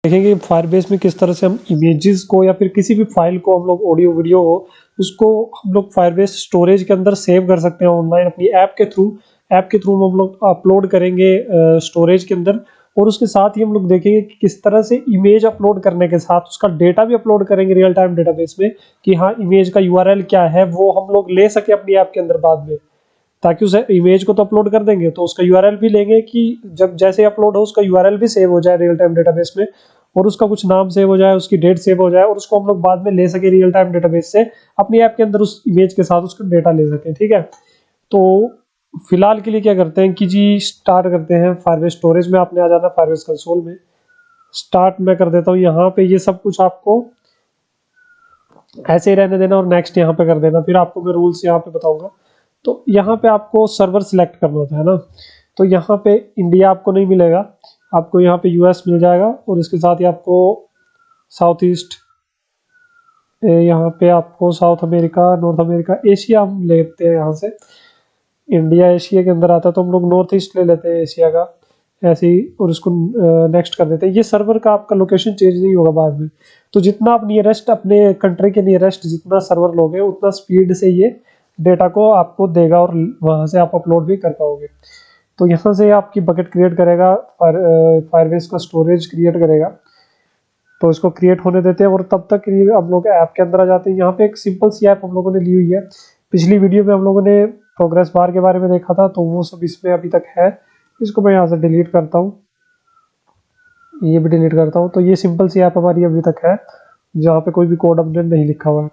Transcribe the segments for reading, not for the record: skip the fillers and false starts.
देखेंगे फायरबेस में किस तरह से हम इमेजेस को या फिर किसी भी फाइल को हम लोग ऑडियो वीडियो हो उसको हम लोग फायरबेस स्टोरेज के अंदर सेव कर सकते हैं ऑनलाइन अपनी ऐप के थ्रू हम लोग अपलोड करेंगे स्टोरेज के अंदर। और उसके साथ ही हम लोग देखेंगे कि किस तरह से इमेज अपलोड करने के साथ उसका डेटा भी अपलोड करेंगे रियल टाइम डेटाबेस में कि हाँ इमेज का यूआरएल क्या है वो हम लोग ले सके अपनी ऐप के अंदर बाद में, ताकि उस इमेज को तो अपलोड कर देंगे तो उसका यूआरएल भी लेंगे कि जब जैसे अपलोड हो उसका यूआरएल भी सेव हो जाए रियल टाइम डेटाबेस में और उसका कुछ नाम सेव हो जाए, उसकी डेट सेव हो जाए और उसको हम लोग बाद में ले सके रियल टाइम डेटाबेस से अपनी ऐप के अंदर उस इमेज के साथ उसका डेटा ले सके। ठीक है, तो फिलहाल के लिए क्या करते हैं कि जी स्टार्ट करते हैं फायरबेस स्टोरेज में। आपने आ जाना फायरबेस कंसोल में, स्टार्ट मैं कर देता हूँ यहाँ पे। ये सब कुछ आपको ऐसे ही रहने देना और नेक्स्ट यहाँ पे कर देना, फिर आपको मैं रूल्स यहाँ पे बताऊंगा। तो यहाँ पे आपको सर्वर सिलेक्ट करना होता है ना, तो यहाँ पे इंडिया आपको नहीं मिलेगा, आपको यहाँ पे यूएस मिल जाएगा और इसके साथ ही आपको साउथ ईस्ट, यहाँ पे आपको south America, north America, Asia हम लेते हैं यहाँ से। इंडिया एशिया के अंदर आता है तो हम लोग नॉर्थ ईस्ट ले लेते हैं एशिया का ऐसे ही और इसको नेक्स्ट कर देते हैं। ये सर्वर का आपका लोकेशन चेंज नहीं होगा बाद में, तो जितना आप नियरेस्ट अपने कंट्री के नियरेस्ट जितना सर्वर लोगे उतना स्पीड से ये डेटा को आपको देगा और वहाँ से आप अपलोड भी कर पाओगे। तो यहाँ से आपकी बकेट क्रिएट करेगा, फायरबेस का स्टोरेज क्रिएट करेगा, तो इसको क्रिएट होने देते हैं और तब तक हम लोग ऐप के अंदर आ जाते हैं। यहाँ पे एक सिंपल सी ऐप हम लोगों ने ली हुई है, पिछली वीडियो में हम लोगों ने प्रोग्रेस बार के बारे में देखा था तो वो सब इसमें अभी तक है। इसको मैं यहाँ से डिलीट करता हूँ, ये भी डिलीट करता हूँ। तो ये सिंपल सी ऐप हमारी अभी तक है जहाँ पे कोई भी कोड अपडेट नहीं लिखा हुआ है।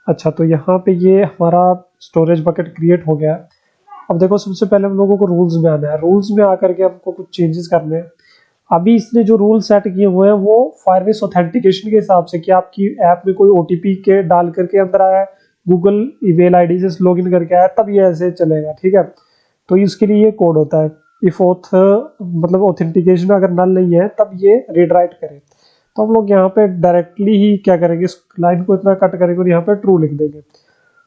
अच्छा, तो यहाँ पे ये हमारा स्टोरेज बकेट क्रिएट हो गया है। अब देखो सबसे पहले हम लोगों को रूल्स में आना है, रूल्स में आकर के हमको कुछ चेंजेस करने हैं। अभी इसने जो रूल सेट किए हुए हैं वो फायरबेस ऑथेंटिकेशन के हिसाब से कि आपकी ऐप में कोई ओटीपी के डाल करके अंदर आया है, गूगल ईमेल आईडी से लॉगिन करके आया तब ये ऐसे चलेगा। ठीक है, तो इसके लिए ये कोड होता है इफ ऑथ, मतलब ऑथेंटिकेशन अगर नल नहीं है तब ये रीड राइट करे। तो हम लोग यहाँ पे डायरेक्टली ही क्या करेंगे, इस लाइन को इतना कट करेंगे और यहाँ पे ट्रू लिख देंगे।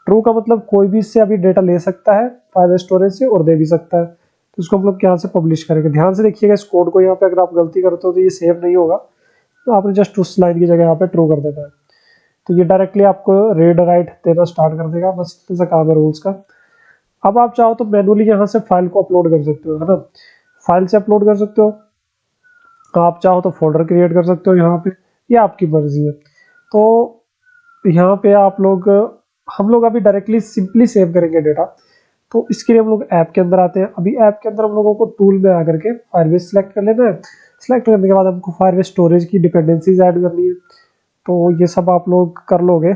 ट्रू का मतलब कोई भी इससे अभी डेटा ले सकता है फायरबेस स्टोरेज से और दे भी सकता है, तो इसको हम लोग यहाँ से पब्लिश करेंगे। ध्यान से देखिएगा इस कोड को, यहाँ पे अगर आप गलती करते हो तो ये सेव नहीं होगा, तो आपने जस्ट उस लाइन की जगह यहाँ पे ट्रू कर देना है, तो ये डायरेक्टली आपको रीड राइट देना स्टार्ट कर देगा। बस इतना सा काम है रूल्स का। अब आप चाहो तो मैनुअली यहाँ से फाइल को अपलोड कर सकते हो, है ना, फाइल से अपलोड कर सकते हो। आप चाहो तो फोल्डर क्रिएट कर सकते हो यहाँ पे, ये आपकी मर्जी है। तो यहाँ पे हम लोग अभी डायरेक्टली सिंपली सेव करेंगे डेटा, तो इसके लिए हम लोग ऐप के अंदर आते हैं। अभी ऐप के अंदर हम लोगों को टूल में आकर के फायरबेस सेलेक्ट कर लेना है। सेलेक्ट करने के बाद हमको फायरबेस स्टोरेज की डिपेंडेंसीज ऐड करनी है, तो ये सब आप लोग कर लोगे।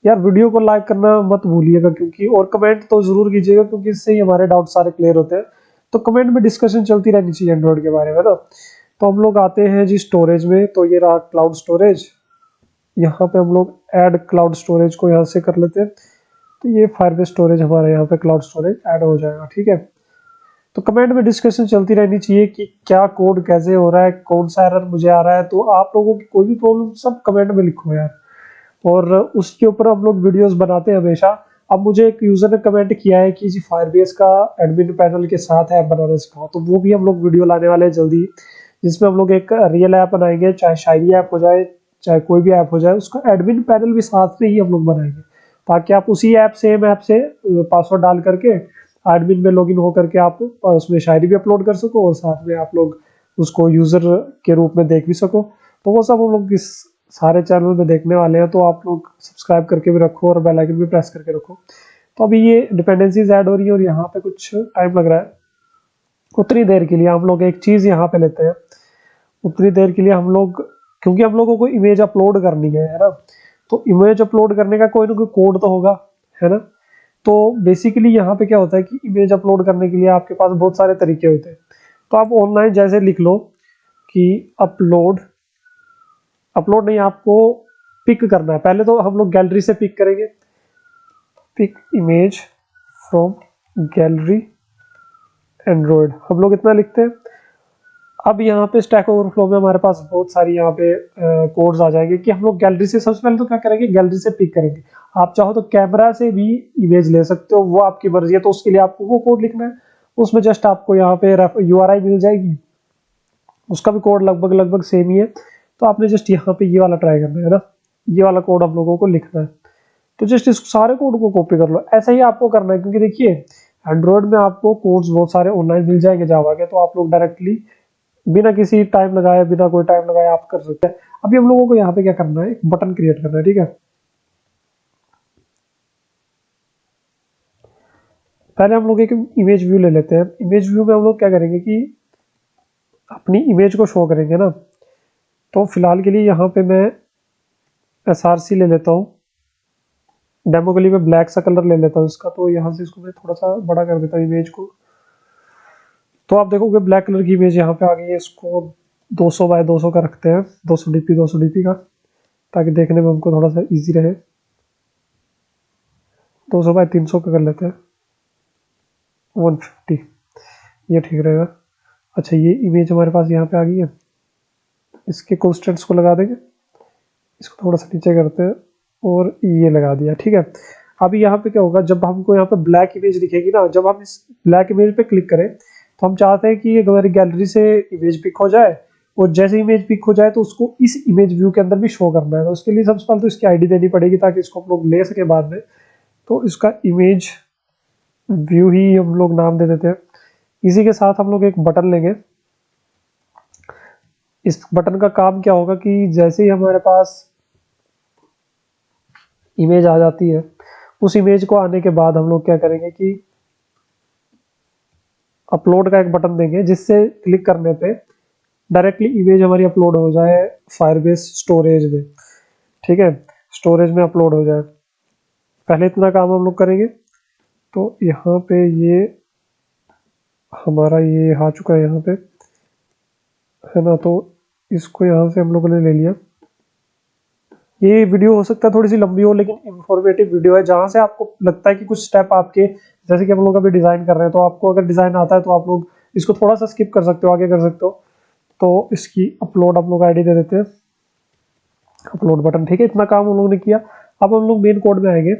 यार वीडियो को लाइक करना मत भूलिएगा क्योंकि, और कमेंट तो जरूर कीजिएगा क्योंकि इससे ही हमारे डाउट सारे क्लियर होते हैं। तो कमेंट में डिस्कशन चलती रहनी चाहिए एंड्रॉइड के बारे में ना। तो हम लोग आते हैं जी स्टोरेज में, तो ये रहा क्लाउड स्टोरेज। यहाँ पे हम लोग ऐड क्लाउड स्टोरेज को यहाँ से कर लेते हैं, तो ये फायरबेस स्टोरेज हमारा यहाँ पे क्लाउड स्टोरेज ऐड हो जाएगा। ठीक है, तो कमेंट में डिस्कशन चलती रहनी चाहिए कि क्या कोड कैसे हो रहा है, कौन सा एरर मुझे आ रहा है। तो आप लोगों की कोई भी प्रॉब्लम सब कमेंट में लिखो यार, और उसके ऊपर हम लोग वीडियोस बनाते हैं हमेशा। अब मुझे एक यूजर ने कमेंट किया है कि जी फायरबेस का एडमिन पैनल के साथ ऐप बनाना सिखाओ, तो वो भी हम लोग वीडियो लाने वाले हैं जल्दी, जिसमें हम लोग एक रियल ऐप बनाएंगे, चाहे शायरी ऐप हो जाए चाहे कोई भी ऐप हो जाए, उसका एडमिन पैनल भी साथ में ही हम लोग बनाएंगे, ताकि आप उसी ऐप से पासवर्ड डाल करके एडमिन में लॉगिन हो करके आप उसमें शायरी भी अपलोड कर सको और साथ में आप लोग उसको यूजर के रूप में देख भी सको। तो वो सब हम लोग इस सारे चैनल में देखने वाले हैं, तो आप लोग सब्सक्राइब करके भी रखो और बेल आइकन भी प्रेस करके रखो। तो अभी ये डिपेंडेंसीज ऐड हो रही है और यहाँ पे कुछ टाइम लग रहा है। उतनी देर के लिए हम लोग एक चीज यहाँ पे लेते हैं, उतनी देर के लिए हम लोग, क्योंकि हम लोगों को इमेज अपलोड करनी है ना, तो इमेज अपलोड करने का कोई ना कोई कोड तो होगा, है ना। तो बेसिकली यहाँ पे क्या होता है कि इमेज अपलोड करने के लिए आपके पास बहुत सारे तरीके होते हैं। तो आप ऑनलाइन जैसे लिख लो कि अपलोड नहीं, आपको पिक करना है। पहले तो हम लोग गैलरी से पिक करेंगे, pick image from gallery Android, हम लोग इतना लिखते हैं। अब यहाँ पे स्टैक ओवरफ्लो में हमारे पास बहुत सारी यहाँ पे कोड्स आ जाएंगे कि हम लोग गैलरी से सबसे पहले तो क्या करेंगे, गैलरी से पिक करेंगे। आप चाहो तो कैमरा से भी इमेज ले सकते हो, वो आपकी मर्जी है। तो उसके लिए आपको वो कोड लिखना है, उसमें जस्ट आपको यहाँ पे यूआरआई मिल जाएगी, उसका भी कोड लगभग लगभग सेम ही है। तो आपने जस्ट यहाँ पे ये वाला ट्राई करना है ना, ये वाला कोड आप लोगों को लिखना है। तो जस्ट इस सारे कोड को कॉपी कर लो, ऐसा ही आपको करना है, क्योंकि देखिए एंड्रॉयड में आपको कोड्स बहुत सारे ऑनलाइन मिल जाएंगे जावा के, तो आप लोग डायरेक्टली बिना किसी टाइम लगाए, बिना कोई टाइम लगाए आप कर सकते हैं। अभी हम लोगों को यहाँ पे क्या करना है, एक बटन क्रिएट करना है, ठीक है। पहले हम लोग एक इमेज व्यू ले लेते हैं। इमेज व्यू में हम लोग क्या करेंगे कि अपनी इमेज को शो करेंगे ना। तो फिलहाल के लिए यहाँ पे मैं SRC ले लेता हूँ, डेमो के लिए मैं ब्लैक सा कलर ले लेता हूँ इसका। तो यहाँ से इसको मैं थोड़ा सा बड़ा कर देता हूँ इमेज को। तो आप देखोगे ब्लैक कलर की इमेज यहाँ पे आ गई है। इसको 200 बाय 200 का रखते हैं, 200 DP का, ताकि देखने में हमको थोड़ा सा इजी रहे। 200 बाय 300 का कर लेते हैं, 150, ये ठीक रहेगा। अच्छा, ये इमेज हमारे पास यहाँ पे आ गई है, इसके कंस्ट्रेंट्स को लगा देंगे, इसको थोड़ा सा नीचे करते हैं और ये लगा दिया, ठीक है। अभी यहाँ पे क्या होगा, जब हमको यहाँ पे ब्लैक इमेज दिखेगी ना, जब हम इस ब्लैक इमेज पे क्लिक करें तो हम चाहते हैं कि हमारी गैलरी से इमेज पिक हो जाए, और जैसे इमेज पिक हो जाए तो उसको इस इमेज व्यू के अंदर भी शो करना है। तो उसके लिए सबसे पहले तो इसकी आईडी देनी पड़ेगी, ताकि इसको हम लोग ले सके बाद में। तो इसका इमेज व्यू ही हम लोग नाम दे देते हैं। इसी के साथ हम लोग एक बटन लेंगे। इस बटन का काम क्या होगा कि जैसे ही हमारे पास इमेज आ जाती है, उस इमेज को आने के बाद हम लोग क्या करेंगे कि अपलोड का एक बटन देंगे, जिससे क्लिक करने पे डायरेक्टली इमेज हमारी अपलोड हो जाए फायरबेस स्टोरेज में, ठीक है, स्टोरेज में अपलोड हो जाए। पहले इतना काम हम लोग करेंगे। तो यहाँ पे ये हमारा ये आ चुका है यहाँ पे, है ना। तो इसको यहाँ से हम लोगों ने ले लिया। ये वीडियो हो सकता है थोड़ी सी लंबी हो, लेकिन इंफॉर्मेटिव वीडियो है। जहाँ से आपको लगता है कि कुछ स्टेप आपके, जैसे कि हम लोग अभी डिज़ाइन कर रहे हैं, तो आपको अगर डिज़ाइन आता है तो आप लोग इसको थोड़ा सा स्किप कर सकते हो, आगे कर सकते हो। तो इसकी अपलोड हम लोग आईडी दे देते हैं, अपलोड बटन, ठीक है। इतना काम हम लोगों ने किया। अब हम लोग मेन कोड में आएंगे।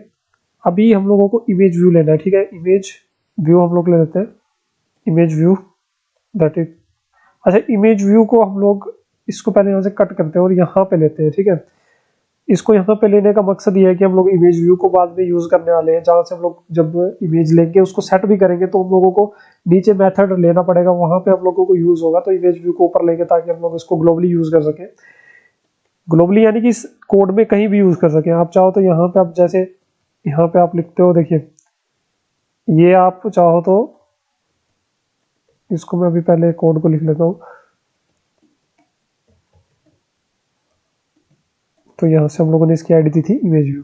अभी हम लोगों को इमेज व्यू लेना है, ठीक है। इमेज व्यू हम लोग ले लेते हैं, इमेज व्यू, दैट इज। अच्छा, इमेज व्यू को हम लोग इसको पहले यहाँ से कट करते हैं और यहाँ पे लेते हैं, ठीक है। इसको यहाँ पे लेने का मकसद ये है कि हम लोग इमेज व्यू को बाद में यूज करने वाले हैं, जहाँ से हम लोग जब इमेज लेंगे उसको सेट भी करेंगे, तो हम लोगों को नीचे मेथड लेना पड़ेगा, वहां पे हम लोगों को यूज होगा। तो इमेज व्यू को ऊपर लेंगे ताकि हम लोग इसको ग्लोबली यूज कर सके। ग्लोबली यानी कि इस कोड में कहीं भी यूज कर सके। आप चाहो तो यहाँ पे आप जैसे यहाँ पे आप लिखते हो, देखिए ये आप चाहो तो इसको मैं अभी पहले कोड को लिख लेता हूँ। तो यहाँ से हम लोगों ने इसकी आईडी दी थी इमेज व्यू,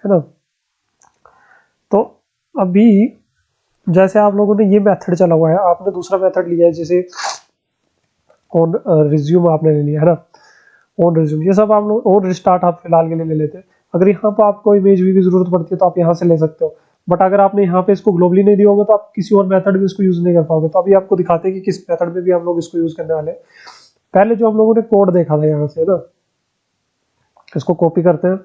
है ना। तो अभी जैसे आप लोगों ने ये मेथड चला हुआ है, आपने दूसरा मेथड लिया है, जैसे ऑन रिज्यूम आपने ले लिया, है ना। ऑन रिज्यूम, ये सब आप लोग, ऑन रिस्टार्ट आप फिलहाल के लिए ले लेते हैं। अगर यहाँ पर आपको इमेज व्यू की जरूरत पड़ती है तो आप यहाँ से ले सकते हो। बट अगर आपने यहाँ पे इसको ग्लोबली नहीं दिया होगा तो आप किसी और मेथड में इसको यूज नहीं कर पाओगे। तो अभी आपको दिखाते हैं कि किस मेथड में भी हम लोग इसको यूज करने वाले हैं। पहले जो हम लोगों ने कोड देखा था यहाँ से, ना, इसको कॉपी करते हैं।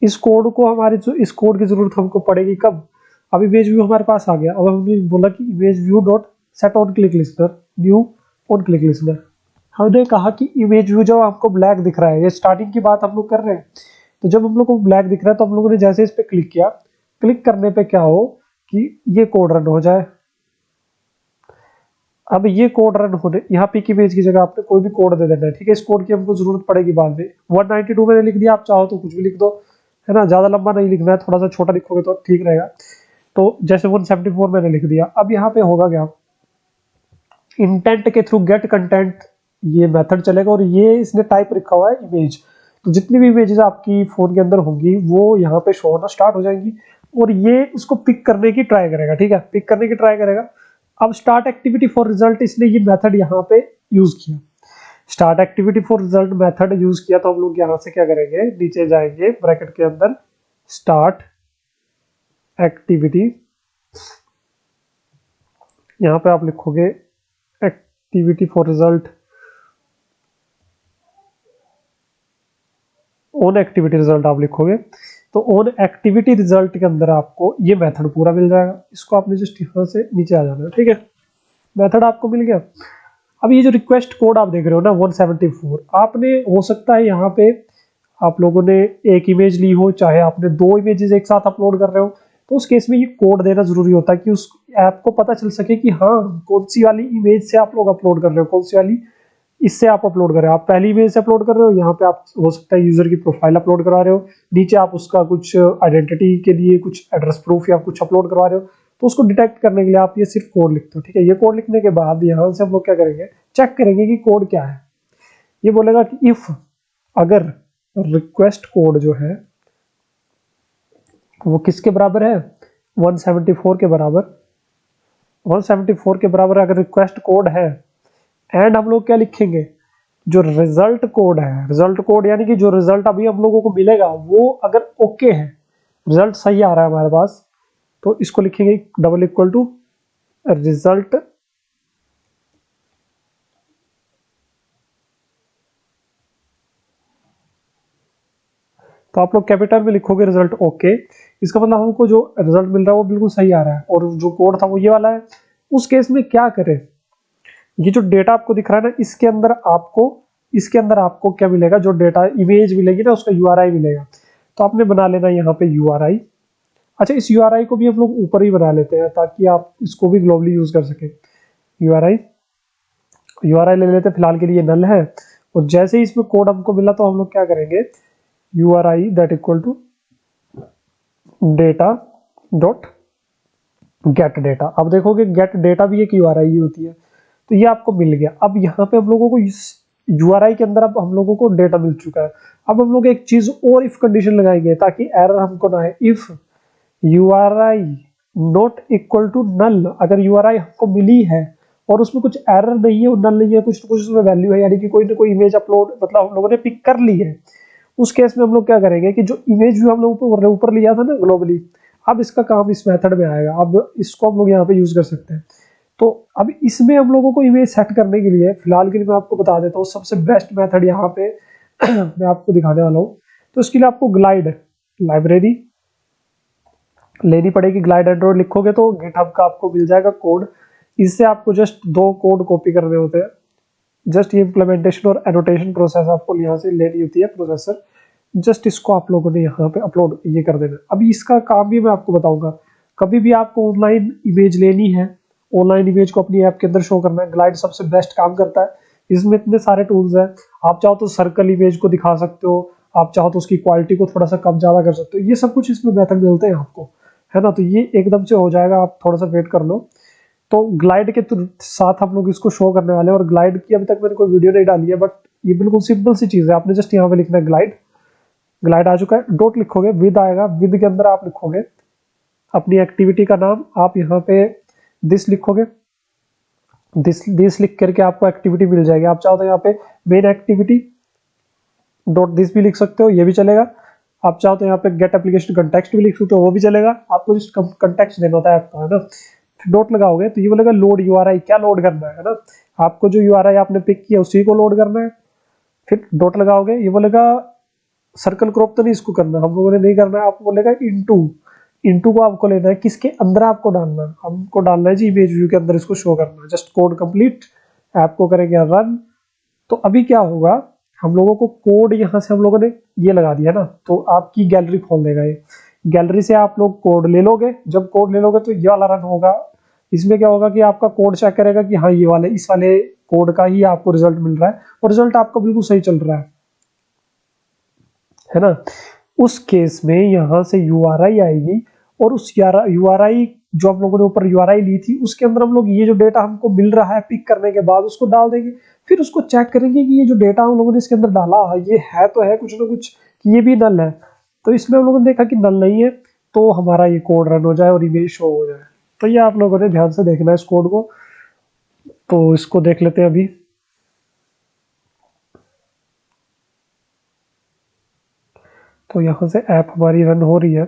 इस कोड को हमारी जो इस कोड की जरूरत हमको पड़ेगी कब, अब इमेज व्यू हमारे पास आ गया। अब हमने बोला कि image view dot set on click listener, new on click listener. हमने कहा कि इमेज व्यू जब आपको ब्लैक दिख रहा है, ये स्टार्टिंग की बात हम लोग कर रहे हैं। तो जब हम लोग को ब्लैक दिख रहा है तो हम लोगों ने जैसे इस पे क्लिक किया, क्लिक करने पे क्या हो कि ये कोड रन हो जाए। अब ये कोड रन होने, यहाँ पिक इमेज की जगह आपने कोई भी कोड दे देना है, ठीक है। इस कोड की हमको जरूरत पड़ेगी बाद में। 192 मैंने लिख दिया, आप चाहो तो कुछ भी लिख दो, है ना। ज्यादा लंबा नहीं लिखना है, थोड़ा सा छोटा लिखोगे तो ठीक रहेगा। तो जैसे 174 मैंने लिख दिया। अब यहाँ पे होगा क्या, इंटेंट के थ्रू गेट कंटेंट ये मेथड चलेगा, और ये इसने टाइप रखा हुआ है इमेज। तो जितनी भी इमेजेस आपकी फोन के अंदर होंगी वो यहाँ पे शो होना स्टार्ट हो जाएंगी, और ये इसको पिक करने की ट्राई करेगा, ठीक है, पिक करने की ट्राई करेगा। अब स्टार्ट एक्टिविटी फॉर रिजल्ट, इसने ये मेथड यहाँ पे यूज किया, start activity for result method use किया। तो हम लोग यहाँ से क्या करेंगे, नीचे जाएंगे ब्रैकेट के अंदर, स्टार्ट एक्टिविटी, यहाँ पे आप लिखोगे activity for result, on activity result आप लिखोगे। तो ऑन एक्टिविटी रिजल्ट के अंदर आपको ये मेथड पूरा मिल जाएगा। इसको आपने जस्ट यहाँ से नीचे आ जाना है, ठीक है। मेथड आपको मिल गया। अब ये जो रिक्वेस्ट कोड आप देख रहे हो ना 174, आपने हो सकता है यहाँ पे आप लोगों ने एक इमेज ली हो, चाहे आपने 2 इमेजेस एक साथ अपलोड कर रहे हो, तो उस केस में ये कोड देना जरूरी होता है कि उस ऐप को पता चल सके कि हाँ कौन सी वाली इमेज से आप लोग अपलोड कर रहे हो, कौन सी वाली इससे आप अपलोड कर रहे हो। आप पहली इमेज से अपलोड कर रहे हो, यहाँ पे आप हो सकता है यूजर की प्रोफाइल अपलोड करवा रहे हो, नीचे आप उसका कुछ आइडेंटिटी के लिए कुछ एड्रेस प्रूफ या कुछ अपलोड करवा रहे हो, तो उसको डिटेक्ट करने के लिए आप ये सिर्फ कोड लिखते हो। ठीक है, ये कोड लिखने के बाद यहाँ से हम लोग क्या करेंगे, चेक करेंगे कि कोड क्या है। ये बोलेगा कि इफ अगर रिक्वेस्ट कोड जो है वो किसके बराबर है, 174 के बराबर, 174 के बराबर अगर रिक्वेस्ट कोड है, एंड हम लोग क्या लिखेंगे, जो रिजल्ट कोड है, रिजल्ट कोड यानी कि जो रिजल्ट अभी हम लोगों को मिलेगा वो अगर ओके है, रिजल्ट सही आ रहा है हमारे पास, तो इसको लिखेंगे डबल इक्वल टू रिजल्ट तो आप लोग कैपिटल में लिखोगे रिजल्ट ओके। इसका मतलब हमको जो रिजल्ट मिल रहा है वो बिल्कुल सही आ रहा है, और जो कोड था वो ये वाला है। उस केस में क्या करें, ये जो डेटा आपको दिख रहा है ना, इसके अंदर आपको क्या मिलेगा, जो डेटा इमेज मिलेगी ना उसका यूआरआई मिलेगा। तो आपने बना लेना यहाँ पे यूआरआई। अच्छा, इस यूआरआई को भी हम लोग ऊपर ही बना लेते हैं ताकि आप इसको भी ग्लोबली यूज कर सके। यूआरआई यूआरआई ले लेते हैं, फिलहाल के लिए नल है। और जैसे ही इसमें कोड हमको मिला तो हम लोग क्या करेंगे, URI that equal to data dot get data. अब देखोगे गेट डेटा भी एक यूआरआई ही होती है। तो ये आपको मिल गया। अब यहाँ पे हम लोगों को इस यूआरआई के अंदर अब हम लोगों को डेटा मिल चुका है। अब हम लोग एक चीज और इफ कंडीशन लगाएंगे ताकि एरर हमको ना आए। If URI not equal to null, अगर यूआरआई हमको मिली है और उसमें कुछ एरर नहीं है और नल नहीं है, कुछ ना कुछ उसमें वैल्यू है, यानी कि कोई ना कोई इमेज अपलोड मतलब हम लोगों ने पिक कर ली है, उस केस में हम लोग क्या करेंगे कि जो इमेज व्यू हम लोग ऊपर लिया था ना ग्लोबली, अब इसका काम इस मेथड में आएगा। अब इसको हम लोग यहाँ पे यूज कर सकते हैं। तो अब इसमें हम लोगों को इमेज सेट करने के लिए फिलहाल के लिए मैं आपको बता देता हूँ सबसे बेस्ट मेथड यहाँ पे मैं आपको दिखाने वाला हूँ। तो इसके लिए आपको ग्लाइड लाइब्रेरी लेनी पड़ेगी। ग्लाइड एंड्रॉइड लिखोगे तो गिटहब का आपको मिल जाएगा कोड। इससे आपको जस्ट 2 कोड कॉपी करने होते हैं। जस्ट ये इम्प्लीमेंटेशन और एनोटेशन प्रोसेस आपको यहाँ से लेनी होती है, प्रोसेसर। जस्ट इसको आप लोगों ने यहाँ पे अपलोड ये कर देना। अभी इसका काम भी मैं आपको बताऊंगा। कभी भी आपको ऑनलाइन इमेज लेनी है, ऑनलाइन इमेज को अपनी ऐप के अंदर शो करना है, ग्लाइड सबसे बेस्ट काम करता है। इसमें इतने सारे टूल्स हैं। आप चाहो तो सर्कल इमेज को दिखा सकते हो, आप चाहो तो उसकी क्वालिटी को थोड़ा सा कम ज्यादा कर सकते हो, ये सब कुछ इसमें मेथड मिलते हैं आपको, है ना। तो ये एकदम से हो जाएगा, आप थोड़ा सा वेट कर लो। तो ग्लाइड के साथ हम लोग इसको शो करने वाले हैं। और ग्लाइड की अभी तक मैंने कोई वीडियो नहीं डाली है, बट ये बिल्कुल सिंपल सी चीज है। आपने जस्ट यहाँ पे लिखना है ग्लाइड। ग्लाइड आ चुका है, डॉट लिखोगे, विद आएगा, विद के अंदर आप लिखोगे अपनी एक्टिविटी का नाम। आप यहाँ पे दिस लिखोगे, दिस लिख करके आपको एक्टिविटी मिल जाएगी। आप चाहो तो यहाँ पे मेन एक्टिविटी डॉट दिस भी लिख सकते हो, ये भी चलेगा। आप चाहो तो यहाँ पे गेट एप्लीकेशन कंटेक्स्ट भी लिख सकते हो, वो भी चलेगा। आपको जिस कंटेक्स्ट देना होता है आपका, है ना। डॉट लगाओगे तो ये बोलेगा लोड यूआरआई, क्या लोड करना है ना। आपको जो यूआरआई आपने पिक किया उसी को लोड करना है। फिर डॉट लगाओगे, ये बोलेगा सर्कल क्रॉप तो नहीं इसको करना, हम लोगों ने नहीं करना है। आपको बोलेगा इनटू, इनटू को आपको लेना है किसके अंदर आपको डालना है, हमको डालना है जी इमेज व्यू के अंदर, इसको शो करना है। जस्ट कोड कंप्लीट, ऐप को करेंगे रन। तो अभी क्या होगा, हम लोगों को कोड यहाँ से हम लोगों ने ये लगा दिया ना, तो आपकी गैलरी खोल देगा ये। गैलरी से आप लोग कोड ले लोगे। जब कोड ले लोगे तो ये वाला रन होगा। इसमें क्या होगा कि आपका कोड चेक करेगा कि हाँ ये वाले, इस वाले कोड का ही आपको रिजल्ट मिल रहा है और रिजल्ट आपका बिल्कुल सही चल रहा है ना। उस केस में यहाँ से यूआरआई आएगी और उस यूआरआई जो हम लोगों ने ऊपर यूआरआई ली थी उसके अंदर हम लोग ये जो डेटा हमको मिल रहा है पिक करने के बाद उसको डाल देंगे। फिर उसको चेक करेंगे कि ये जो डेटा हम लोगों ने इसके अंदर डाला ये है तो है कुछ ना कुछ, कि ये भी नल है। तो इसमें हम लोगों ने देखा कि नल नहीं है, तो हमारा ये कोड रन हो जाए और इमेज शो हो जाए। तो ये आप लोगों ने ध्यान से देखना है इस कोड को। तो इसको देख लेते हैं अभी। तो यहाँ से ऐप हमारी रन हो रही है।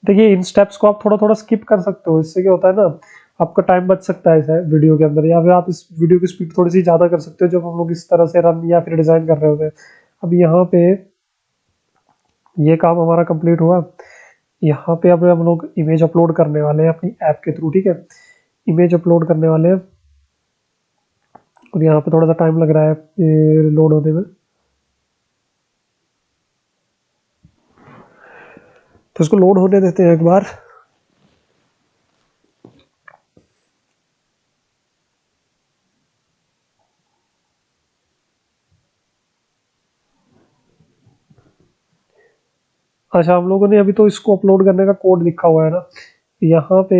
देखिए इन स्टेप्स को आप थोड़ा थोड़ा स्किप कर सकते हो, इससे क्या होता है ना, आपका टाइम बच सकता है इस वीडियो के अंदर। या फिर आप इस वीडियो की स्पीड थोड़ी सी ज़्यादा कर सकते हो जब हम लोग इस तरह से रन या फिर डिज़ाइन कर रहे होते हैं। अब यहाँ पे ये काम हमारा कंप्लीट हुआ। यहाँ पे अब हम लोग इमेज अपलोड करने वाले हैं अपनी ऐप के थ्रू, ठीक है। इमेज अपलोड करने वाले हैं और यहाँ पे थोड़ा सा टाइम लग रहा है ये लोड होने में, तो इसको लोड होने देते हैं एक बार। अच्छा, हम लोगों ने अभी तो इसको अपलोड करने का कोड लिखा हुआ है ना, यहाँ पे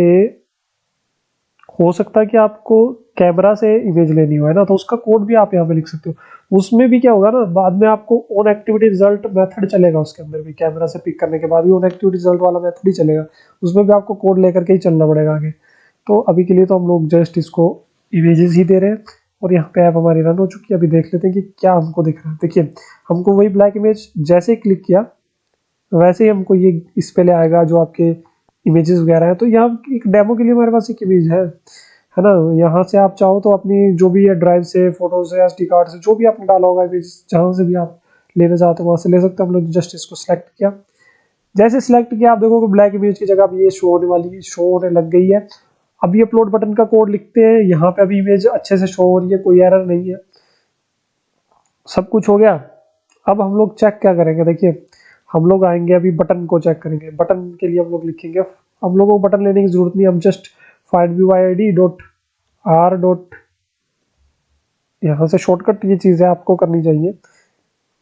हो सकता है कि आपको कैमरा से इमेज लेनी हो, है ना, तो उसका कोड भी आप यहाँ पे लिख सकते हो। उसमें भी क्या होगा ना, बाद में आपको ऑन एक्टिविटी रिजल्ट मेथड चलेगा, उसके अंदर भी कैमरा से पिक करने के बाद भी ऑन एक्टिविटी रिजल्ट वाला मेथड ही चलेगा, उसमें भी आपको कोड लेकर के ही चलना पड़ेगा आगे। तो अभी के लिए तो हम लोग जस्ट इसको इमेजेस ही दे रहे हैं और यहाँ पे ऐप हमारी रन हो चुकी है। अभी देख लेते हैं कि क्या हमको दिख रहा है। देखिए, हमको वही ब्लैक इमेज जैसे ही क्लिक किया वैसे ही हमको ये इस पे ले आएगा जो आपके इमेजेस वगैरह है। तो यहाँ एक डेमो के लिए हमारे पास एक इमेज है ना। यहाँ से आप चाहो तो अपनी जो भी है ड्राइव से, फोटो से, एसडी कार्ड से, जो भी आपने डाला होगा इमेज, जहाँ से भी आप लेना चाहते हो वहाँ से ले सकते हो। हम लोग जस्ट इसको सिलेक्ट किया, जैसे सिलेक्ट किया आप देखोगे ब्लैक इमेज की जगह अब ये शो होने वाली है, शो होने लग गई है। अभी अपलोड बटन का कोड लिखते हैं, यहाँ पे अभी इमेज अच्छे से शो हो रही है, कोई एरर नहीं है, सब कुछ हो गया। अब हम लोग चेक क्या करेंगे, देखिए हम लोग आएंगे अभी बटन को चेक करेंगे। बटन के लिए हम लोग लिखेंगे, हम लोगों को बटन लेने की जरूरत नहीं, हम just find view id dot R dot, यहाँ से शॉर्टकट ये चीज़ है आपको करनी चाहिए।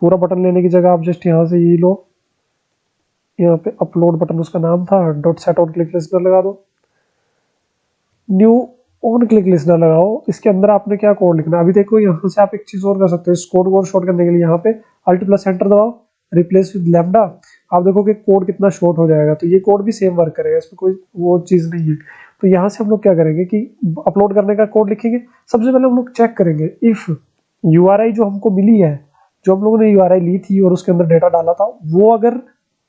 पूरा बटन लेने की जगह आप जस्ट यहाँ से ये लो, यहाँ पे अपलोड बटन उसका नाम था, dot set on click listener लगा दो, न्यू ऑन क्लिक लिस्टनर लगाओ। इसके अंदर आपने क्या कोड लिखना है, अभी देखो यहाँ से आप एक चीज़ और कर सकते हो, इस कोड को और शॉर्ट करने के लिए यहाँ पे अल्ट प्लस एंटर दबाओ, रिप्लेस विद लैम्डा। आप देखोगे कोड कितना शॉर्ट हो जाएगा, तो ये कोड भी सेम वर्क करेगा, इसमें कोई वो चीज़ नहीं है। तो यहाँ से हम लोग क्या करेंगे कि अपलोड करने का कोड लिखेंगे। सबसे पहले हम लोग चेक करेंगे इफ़ URI जो हमको मिली है, जो हम लोगों ने URI ली थी और उसके अंदर डेटा डाला था, वो अगर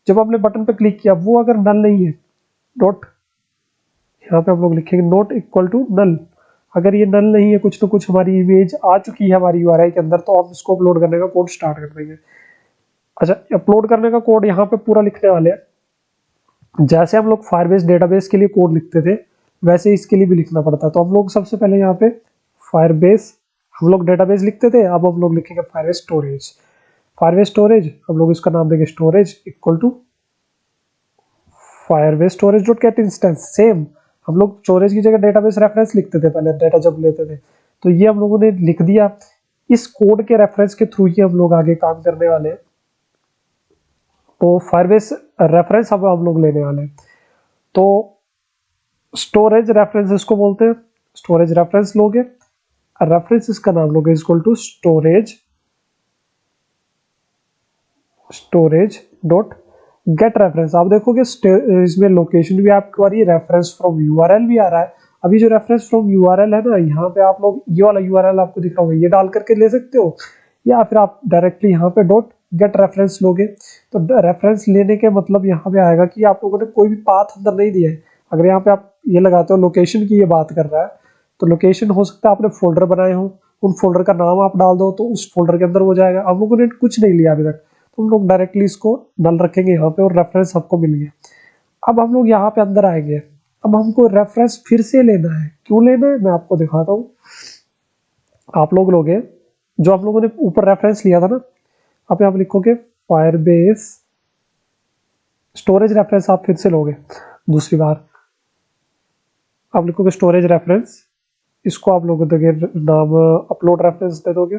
जब हमने बटन पे क्लिक किया वो अगर नल नहीं है, डॉट यहाँ पे हम लोग लिखेंगे नॉट इक्वल टू नल। अगर ये नल नहीं है, कुछ तो कुछ हमारी इमेज आ चुकी है हमारी URI के अंदर, तो हम इसको अपलोड करने का कोड स्टार्ट कर देंगे। अच्छा, अपलोड करने का कोड यहाँ पे पूरा लिखने वाले हैं। जैसे हम लोग फायरबेस डेटाबेस के लिए कोड लिखते थे वैसे इसके लिए भी लिखना पड़ता है। तो हम लोग सबसे पहले यहाँ पे फायरबेस, हम लोग डेटाबेस लिखते थे, अब हम लोग लिखेंगे फायरबेस स्टोरेज। फायरबेस स्टोरेज हम लोग इसका नाम देंगे storage equal to Firebase storage dot get instance. Same हम लोग स्टोरेज की जगह डेटाबेस रेफरेंस लिखते थे पहले डेटा जब लेते थे, तो ये हम लोगों ने लिख दिया। इस कोड के रेफरेंस के थ्रू ही हम लोग आगे काम करने वाले हैं। तो फायरबेस रेफरेंस अब हम लोग लेने वाले हैं, तो स्टोरेज रेफरेंस इसको बोलते हैं। स्टोरेज रेफरेंस लोगे, रेफरेंस इसका नाम लोगे equal to storage storage dot get reference. आप देखोगे इसमें लोकेशन भी आपको आ रही है, रेफरेंस फ्रॉम यूआरएल भी आ रहा है। अभी जो रेफरेंस फ्रॉम यूआरएल है ना, यहाँ पे आप लोग ये वाला यूआरएल आपको दिख रहा होगा, ये डाल करके ले सकते हो, या फिर आप डायरेक्टली यहाँ पे डॉट गेट रेफरेंस लोगे। तो रेफरेंस लेने के मतलब यहाँ पे आएगा कि आप लोगों ने कोई भी पाथ अंदर नहीं दिया है। अगर यहाँ पे आप ये लगाते हो लोकेशन की ये बात कर रहा है, तो लोकेशन हो सकता है आपने फोल्डर बनाए हो, उन फोल्डर का नाम आप डाल दो तो उस फोल्डर के अंदर हो जाएगा। हम लोगों ने कुछ नहीं लिया अभी तक, तो हम लोग डायरेक्टली इसको नल रखेंगे यहाँ पे और रेफरेंस आपको मिल गया। अब हम लोग यहाँ पे अंदर आएंगे, अब हमको रेफरेंस फिर से लेना है। क्यों लेना है मैं आपको दिखाता हूँ। आप लोग लोगे जो आप लोगों ने ऊपर रेफरेंस लिया था ना, अब यहाँ पे लिखोगे फायरबेस स्टोरेज रेफरेंस, आप फिर से लोगे दूसरी बार, आप लिखोगे स्टोरेज रेफरेंस, इसको आप लोग दोगे नाम अपलोड रेफरेंस दे दोगे।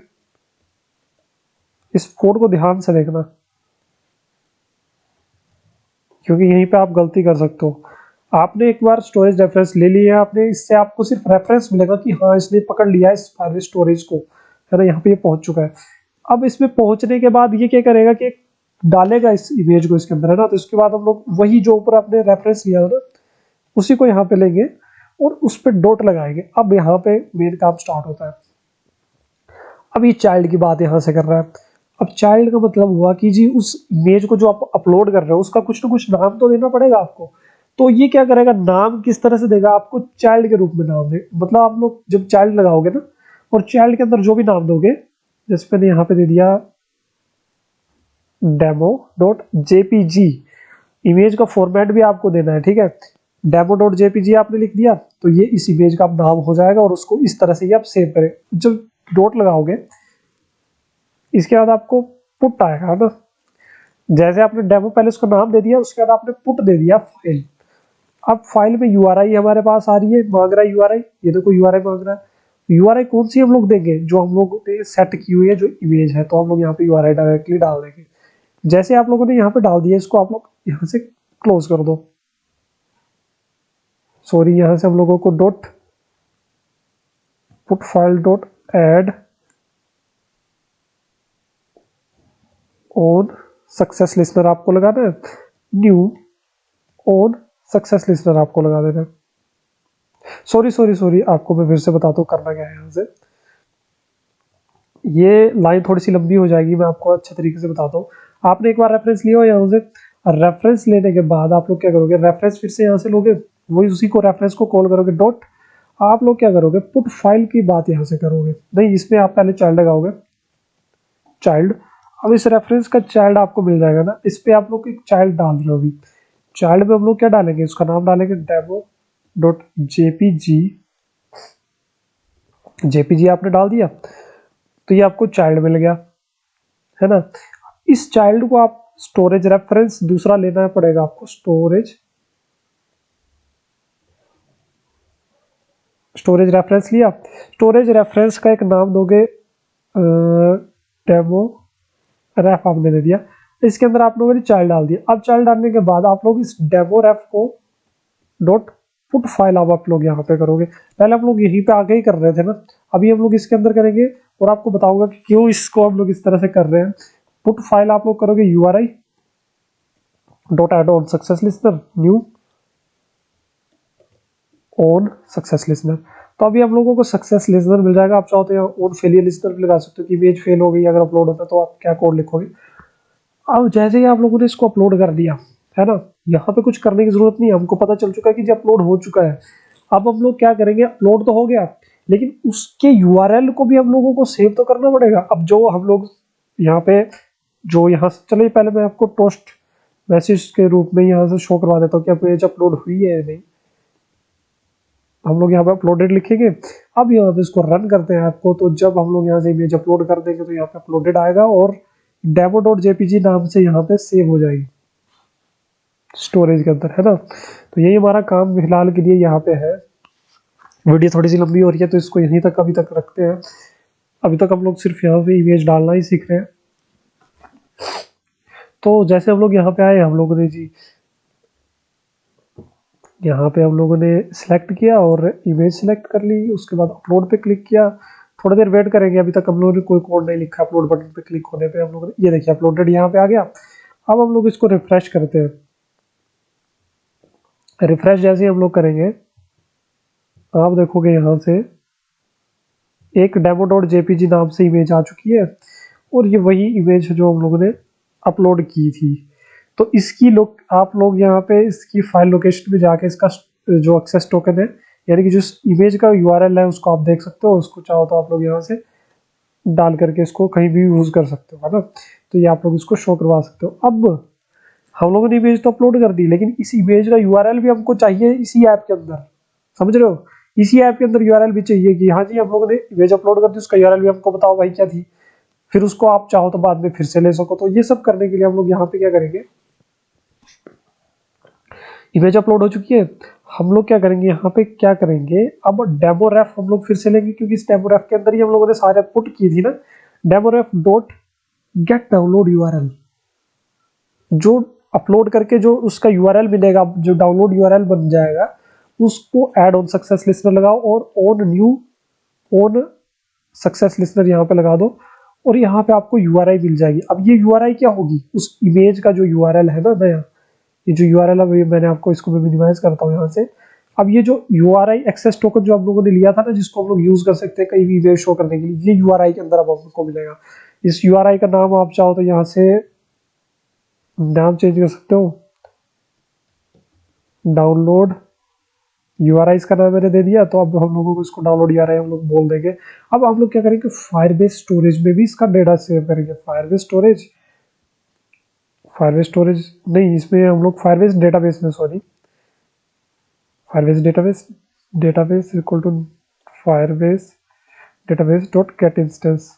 इस कोड को ध्यान से देखना क्योंकि यहीं पे आप गलती कर सकते हो। आपने एक बार स्टोरेज रेफरेंस ले लिया आपने, इससे आपको सिर्फ रेफरेंस मिलेगा कि हाँ इसने पकड़ लिया है इस फाइल स्टोरेज को, है ना, यहाँ पे ये पहुंच चुका है। अब इसमें पहुंचने के बाद ये क्या करेगा कि डालेगा इस इमेज को इसके अंदर, है ना। तो इसके बाद हम लोग वही जो ऊपर आपने रेफरेंस लिया था ना, उसी को यहाँ पे लेंगे और उस पर डॉट लगाएंगे। अब यहाँ पे मेन काम स्टार्ट होता है। अब ये चाइल्ड की बात यहाँ से कर रहा है। अब चाइल्ड का मतलब हुआ कि जी उस इमेज को जो आप अपलोड कर रहे हो उसका कुछ ना कुछ नाम तो देना पड़ेगा आपको। तो ये क्या करेगा, नाम किस तरह से देगा आपको, चाइल्ड के रूप में नाम दे। मतलब आप लोग जब चाइल्ड लगाओगे ना और चाइल्ड के अंदर जो भी नाम दोगे, जैसे मैंने यहाँ पे दे दिया डेमो डॉट जेपीजी, इमेज का फॉर्मेट भी आपको देना है, ठीक है। demo.jpg आपने लिख दिया तो ये इस इमेज का नाम हो जाएगा और उसको इस तरह से ही आप सेव करें। जब डॉट लगाओगे इसके बाद आपको पुट आएगा ना, जैसे आपने डेमो पहले उसका नाम दे दिया उसके बाद आपने पुट दे दिया फाइल। अब फाइल में यूआरआई हमारे पास आ रही है, मांग रहा है यूआरआई, ये देखो यूआरआई मांग रहा है। यूआरआई कौन सी हम लोग देंगे, जो हम लोग ने सेट की हुई है जो इमेज है, तो हम लोग यहाँ पे यूआरआई डायरेक्टली डाल देंगे। जैसे आप लोगों ने यहाँ पे डाल दिया इसको आप लोग यहाँ से क्लोज कर दो। सॉरी, यहाँ से हम लोगों को dot put file dot add on success listener आपको लगाना है, न्यू ऑन सक्सेस लिस्टनर आपको लगा देना है। सॉरी आपको मैं फिर से बताता हूँ करना क्या है। यहाँ से ये लाइन थोड़ी सी लंबी हो जाएगी, मैं आपको अच्छे तरीके से बताता हूँ। आपने एक बार रेफरेंस लिया हो यहाँ से, रेफरेंस लेने के बाद आप लोग क्या करोगे, रेफरेंस फिर से यहाँ से लोगे, वही उसी को रेफरेंस को कॉल करोगे डॉट, आप लोग क्या करोगे पुट फाइल की बात यहाँ से करोगे, नहीं इसमें आप पहले चाइल्ड लगाओगे, चाइल्ड। अब इस रेफरेंस का चाइल्ड आपको मिल जाएगा ना, इस पे आप लोग एक चाइल्ड डाल रहे हो। अभी चाइल्ड में हम लोग क्या डालेंगे, उसका नाम डालेंगे demo.jpg। जेपीजी आपने डाल दिया तो ये आपको चाइल्ड मिल गया, है ना। इस चाइल्ड को आप स्टोरेज रेफरेंस दूसरा लेना पड़ेगा आपको, स्टोरेज रेफरेंस लिया, स्टोरेज रेफरेंस का एक नाम दोगे डेमो रेफ आपने दे दिया, इसके अंदर आप लोगों ने चाइल्ड डाल दिया। अब चाइल्ड डालने के बाद आप लोग इस डेमो रेफ को डॉट पुट फाइल आप लोग यहाँ पे करोगे। पहले हम लोग यहीं पे आगे ही कर रहे थे ना, अभी हम लोग इसके अंदर करेंगे और आपको बताऊंगा कि क्यों इसको हम लोग इस तरह से कर रहे हैं। पुट फाइल आप लोग करोगे URI dot add on success listener, new on success listener. तो अभी हम लोगों को सक्सेस लिस्टनर मिल जाएगा। आप चाहो तो यहाँ ऑन फेलियर लिस्टनर भी लगा सकते हो कि इमेज फेल हो गई अगर अपलोड होता है तो आप क्या कोड लिखोगे। अब जैसे ही आप लोगों ने इसको अपलोड कर दिया है ना, यहाँ पे कुछ करने की जरूरत नहीं है, हमको पता चल चुका है कि जो अपलोड हो चुका है। अब हम लोग क्या करेंगे, अपलोड तो हो गया लेकिन उसके यूआरएल को भी हम लोगों को सेव तो करना पड़ेगा। अब जो हम लोग यहाँ पे जो यहाँ से, चलिए पहले मैं आपको पोस्ट मैसेज के रूप में यहाँ से शो करवा देता हूँ कि पेज अपलोड हुई है या नहीं। हम लोग यहाँ पे अपलोडेड लिखेंगे। अब यहाँ पे इसको रन करते हैं ऐप को, तो जब हम लोग यहाँ से इमेज अपलोड कर देंगे तो यहाँ पे अपलोडेड आएगा और demo.jpg नाम से यहाँ पे सेव हो जाएगी स्टोरेज के अंदर, है ना। तो यही हमारा काम फिलहाल के लिए यहाँ पे है। वीडियो थोड़ी सी लंबी हो रही है तो इसको यहीं तक अभी तक रखते हैं। अभी तक हम लोग सिर्फ यहाँ पे इमेज डालना ही सीख रहे हैं। तो जैसे हम लोग यहाँ पे आए, हम लोगों ने जी यहाँ पे हम लोगों ने सिलेक्ट किया और इमेज सिलेक्ट कर ली, उसके बाद अपलोड पे क्लिक किया। थोड़ी देर वेट करेंगे, अभी तक हम लोगों ने कोई कोड नहीं लिखा। अपलोड बटन पे क्लिक होने पे हम लोगों ने ये देखिए अपलोडेड यहाँ पे आ गया। अब हम लोग इसको रिफ्रेश करते हैं। रिफ्रेश जैसे ही हम लोग करेंगे आप देखोगे यहाँ से एक demo.jpg नाम से इमेज आ चुकी है और ये वही इमेज है जो हम लोगों ने अपलोड की थी। तो इसकी आप लोग यहाँ पे इसकी फाइल लोकेशन में जाके इसका जो एक्सेस टोकन है यानी कि जो इमेज का यूआरएल है उसको आप देख सकते हो। उसको चाहो तो आप लोग यहाँ से डाल करके इसको कहीं भी यूज कर सकते हो, है ना। तो ये आप लोग इसको शो करवा सकते हो। अब हम लोगों ने इमेज तो अपलोड कर दी लेकिन इस इमेज का यूआरएल भी हमको चाहिए इसी ऐप के अंदर, समझ रहे हो। इसी ऐप के अंदर यूआरएल भी चाहिए कि हाँ जी हम लोगों ने इमेज अपलोड कर दी, उसका यूआरएल भी हमको बताओ भाई क्या थी, फिर उसको आप चाहो तो बाद में फिर से ले सको। तो ये सब करने के लिए हम लोग यहाँ पे क्या करेंगे, इमेज अपलोड हो चुकी है, हम लोग क्या करेंगे यहाँ पे क्या करेंगे, अब डेमो रेफ हम लोग फिर से लेंगे क्योंकि इस डेमो रेफ के अंदर ही हम लोगों ने सारे पुट की थी ना। डेमो रेफ डॉट गेट डाउनलोड यूआरएल, जो अपलोड करके जो उसका यूआरएल मिलेगा, जो डाउनलोड यूआरएल बन जाएगा उसको ऐड ऑन सक्सेस लिस्टनर लगाओ और on new on success listener यहाँ पे लगा दो और यहाँ पे आपको यूआरआई मिल जाएगी। अब ये यूआरआई क्या होगी, उस इमेज का जो यूआरएल है ना नया, ये जो यूआरएल है मैंने आपको इसको मैं मिनिमाइज करता हूँ यहाँ से। अब ये जो यूआरआई एक्सेस टोकन जो हम लोगों ने लिया था ना, जिसको हम लोग यूज कर सकते हैं कहीं भी इमेज शो करने के लिए, ये यूआरआई के अंदर अब हमको मिलेगा। इस यूआरआई का नाम आप चाहो तो यहाँ से नाम चेंज कर सकते हो, डाउनलोड यूआरआई इसका नाम मैंने दे दिया। तो अब हम लोगों को इसको डाउनलोड यूआरआई हम लोग बोल देंगे। अब हम लोग क्या करेंगे, फायरबेस स्टोरेज में भी इसका डेटा सेव करेंगे। फायरबेस फायरबेस स्टोरेज नहीं, इसमें हम लोग फायरबेस डेटाबेस में, sorry, Firebase database equal to Firebase database dot get instance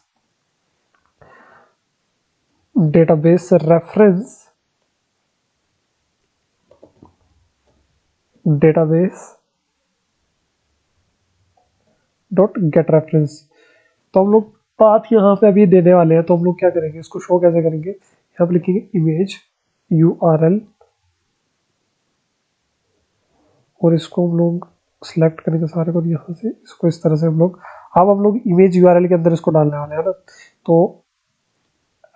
database reference database dot get reference. तो हम लोग पाथ यहाँ पे अभी देने वाले हैं, तो हम लोग क्या करेंगे, इसको शो कैसे करेंगे, यहाँ पे लिखेंगे इमेज URL और इसको हम लोग सिलेक्ट करेंगे सारे को यहाँ से, इसको इस तरह से हम लोग, अब हम लोग इमेज URL के अंदर इसको डालने वाले हैं ना। तो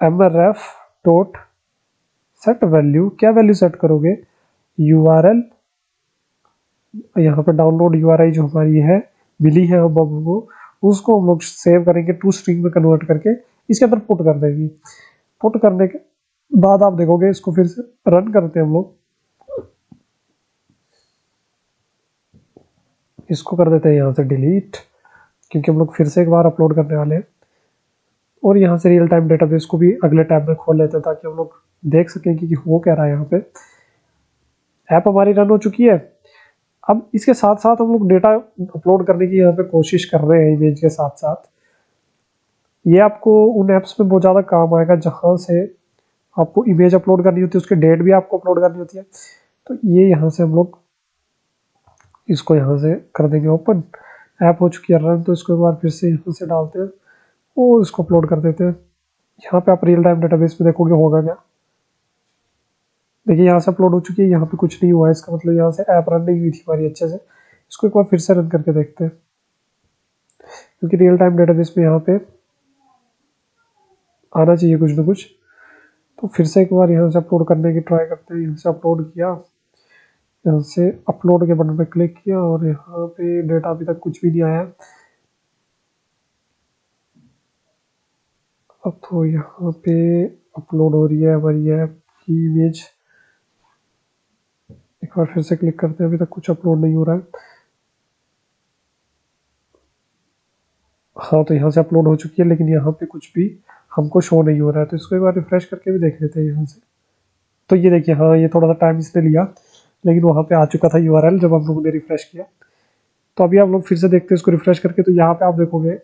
mref डॉट सेट वैल्यू, क्या वैल्यू सेट करोगे, URL, यहाँ पे डाउनलोड URI जो हमारी है मिली है अब को, उसको हम लोग सेव करेंगे टू स्ट्रिंग में कन्वर्ट करके इसके अंदर पुट कर देंगे। पुट करने के बाद आप देखोगे, इसको फिर से रन करते हैं हम लोग, इसको कर देते हैं यहाँ से डिलीट, क्योंकि हम लोग फिर से एक बार अपलोड करने वाले हैं। और यहाँ से रियल टाइम डेटाबेस को भी अगले टैब में खोल लेते हैं ताकि हम लोग देख सकें कि वो क्या रहा है। यहाँ पे ऐप हमारी रन हो चुकी है। अब इसके साथ साथ हम लोग डेटा अपलोड करने की यहाँ पे कोशिश कर रहे हैं इमेज के साथ साथ। ये आपको उन ऐप्स में बहुत ज़्यादा काम आएगा जहाँ से आपको इमेज अपलोड करनी होती है, उसकी डेट भी आपको अपलोड करनी होती है। तो ये यहाँ से हम लोग इसको यहाँ से कर देंगे ओपन, ऐप हो चुकी है रन। तो इसको एक बार फिर से यहाँ से डालते हैं और इसको अपलोड कर देते हैं। यहाँ पे आप रियल टाइम डेटाबेस में देखोगे होगा क्या, देखिए यहाँ से अपलोड हो चुकी है, यहाँ पे कुछ नहीं हुआ है, इसका मतलब यहाँ से ऐप रन नहीं हुई थी हमारी अच्छे से। इसको एक बार फिर से रन करके देखते हैं, क्योंकि रियल टाइम डेटाबेस में यहाँ पे आना चाहिए कुछ ना कुछ। तो फिर से एक बार यहाँ से अपलोड करने की ट्राई करते हैं। यहाँ से अपलोड किया, यहाँ से अपलोड के बटन पे क्लिक किया और यहाँ पे डेटा अभी तक कुछ भी नहीं आया। अब तो यहाँ पे अपलोड हो रही है हमारी ऐप की इमेज। एक बार फिर से क्लिक करते हैं, अभी तक कुछ अपलोड नहीं हो रहा है। हाँ, तो यहाँ से अपलोड हो चुकी है, लेकिन यहाँ पे कुछ भी हमको शो नहीं हो रहा है। तो इसको एक बार रिफ्रेश करके भी देख लेते हैं यहाँ से। तो ये देखिए, हाँ ये थोड़ा सा टाइम इसने लिया, लेकिन वहाँ पे आ चुका था URL जब हम लोगों ने रिफ्रेश किया। तो अभी आप लोग फिर से देखते हैं इसको रिफ्रेश करके, तो यहाँ पे आप देखोगे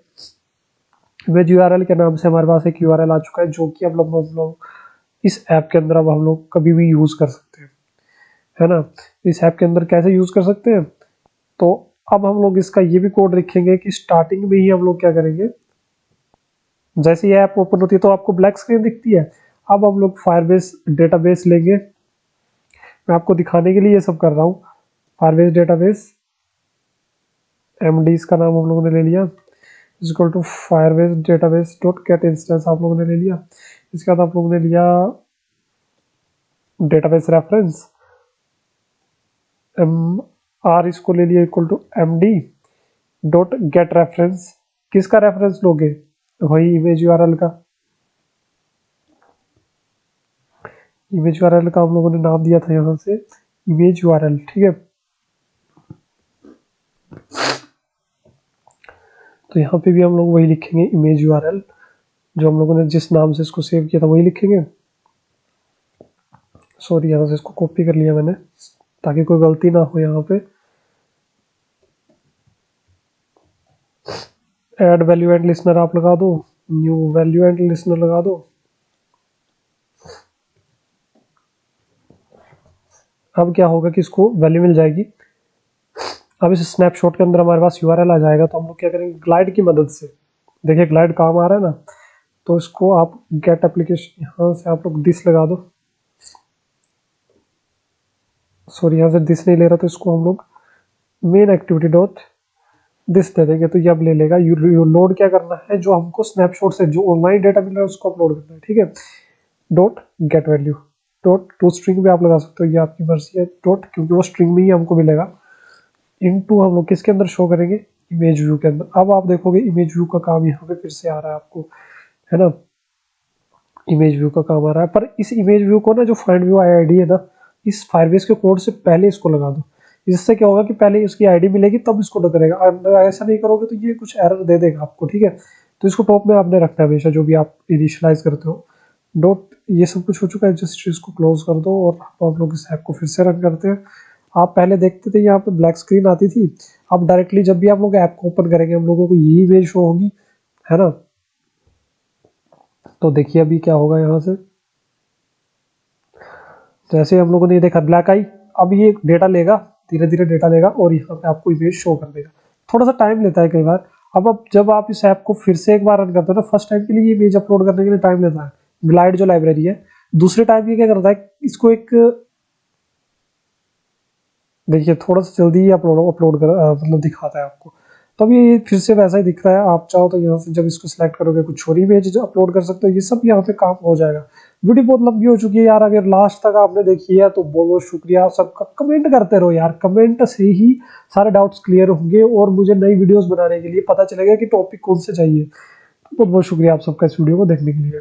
इमेज URL के नाम से हमारे पास एक URL आ चुका है, जो कि हम लोग इस ऐप के अंदर अब हम लोग कभी भी यूज़ कर सकते हैं, है ना। इस ऐप के अंदर कैसे यूज़ कर सकते हैं, तो अब हम लोग इसका ये भी कोड लिखेंगे कि स्टार्टिंग में ही हम लोग क्या करेंगे, जैसे ये ऐप ओपन होती है तो आपको ब्लैक स्क्रीन दिखती है। अब हम लोग फायरबेस डेटाबेस लेंगे, मैं आपको दिखाने के लिए ये सब कर रहा हूँ। फायरबेस डेटाबेस MD इसका नाम हम लोगों ने ले लिया, equal to Firebase database dot get instance आप लोगों ने ले लिया। इसके बाद आप लोगों ने लिया डेटाबेस रेफरेंस MR, इसको ले लिया equal to MD dot get reference. किसका रेफरेंस लोगे, वही इमेज URL का। इमेज URL का हम लोगों ने नाम दिया था यहाँ से इमेज URL, ठीक है। तो यहाँ पे भी हम लोग वही लिखेंगे इमेज URL, जो हम लोगों ने जिस नाम से इसको सेव किया था वही लिखेंगे। सॉरी, यहाँ से इसको कॉपी कर लिया मैंने ताकि कोई गलती ना हो। यहाँ पे ऐड वैल्यू एंड लिसनर आप लगा दो, न्यू वैल्यू एंड लिसनर लगा दो। अब क्या होगा कि इसको वैल्यू मिल जाएगी। अब इस स्नैपशॉट के अंदर हमारे पास URL आ जाएगा, तो हम लोग क्या करेंगे, ग्लाइड की मदद से, देखिए ग्लाइड काम आ रहा है ना। तो इसको आप गेट एप्लीकेशन, यहाँ से आप लोग दिस लगा दो। सॉरी, यहाँ से दिस नहीं ले रहा, तो इसको हम लोग main activity dot this they देंगे, तो ये अब ले लेगा। लोड क्या करना है, जो हमको स्नैपशॉट से जो ऑनलाइन डेटा मिल रहा है उसको अपलोड करना है, ठीक है। Dot get value dot to string भी आप लगा सकते हो, ये आपकी मर्जी है, डॉट, क्योंकि वो स्ट्रिंग में ही हमको मिलेगा। इनटू हम लोग किसके अंदर शो करेंगे, इमेज व्यू के अंदर। अब आप देखोगे इमेज व्यू का काम यहाँ पे फिर से आ रहा है आपको, है ना। इमेज व्यू का काम आ रहा है, पर इस इमेज व्यू को ना, जो फाइंड व्यू ID है ना, इस फायरबेस के कोड से पहले इसको लगा दो। इससे क्या होगा कि पहले इसकी ID मिलेगी तब इसको करेगा। अगर ऐसा नहीं करोगे तो ये कुछ एरर दे देगा आपको, ठीक है। तो इसको टॉप में आपने रखना है हमेशा, जो भी आप इनिशियलाइज करते हो। डॉट ये सब कुछ हो चुका है, जस्ट इसको क्लोज कर दो और आप लोग इस ऐप को फिर से रन करते हैं। आप पहले देखते थे यहाँ पे ब्लैक स्क्रीन आती थी, अब डायरेक्टली जब भी आप लोग ऐप को ओपन करेंगे हम लोगों को यही इमेज शो होगी, है ना। तो देखिए अभी क्या होगा यहाँ से, जैसे हम लोगों ने ये देखा ब्लैक आई, अब ये डेटा लेगा, धीरे धीरे डेटा लेगा और यहाँ पे आपको इमेज शो कर देगा। थोड़ा सा टाइम लेता है कई बार। अब जब आप इस ऐप को फिर से एक बार रन करते हो ना, फर्स्ट टाइम के लिए ये इमेज अपलोड करने के लिए टाइम लेता है ग्लाइड जो लाइब्रेरी है। दूसरे टाइम ये क्या करता है, इसको एक देखिए थोड़ा सा जल्दी ही अपलोड अपलोड कर मतलब दिखाता है आपको। तो अभी ये फिर से वैसा ही दिख रहा है। आप चाहो तो यहाँ से जब इसको सिलेक्ट करोगे कुछ और इमेज अपलोड कर सकते हो, ये सब यहाँ पे काम हो जाएगा। वीडियो बहुत लंबी हो चुकी है यार, अगर लास्ट तक आपने देखी है तो बहुत बहुत शुक्रिया सबका। कमेंट करते रहो यार, कमेंट से ही सारे डाउट्स क्लियर होंगे और मुझे नई वीडियोस बनाने के लिए पता चलेगा कि टॉपिक कौन से चाहिए। बहुत बहुत शुक्रिया आप सबका इस वीडियो को देखने के लिए।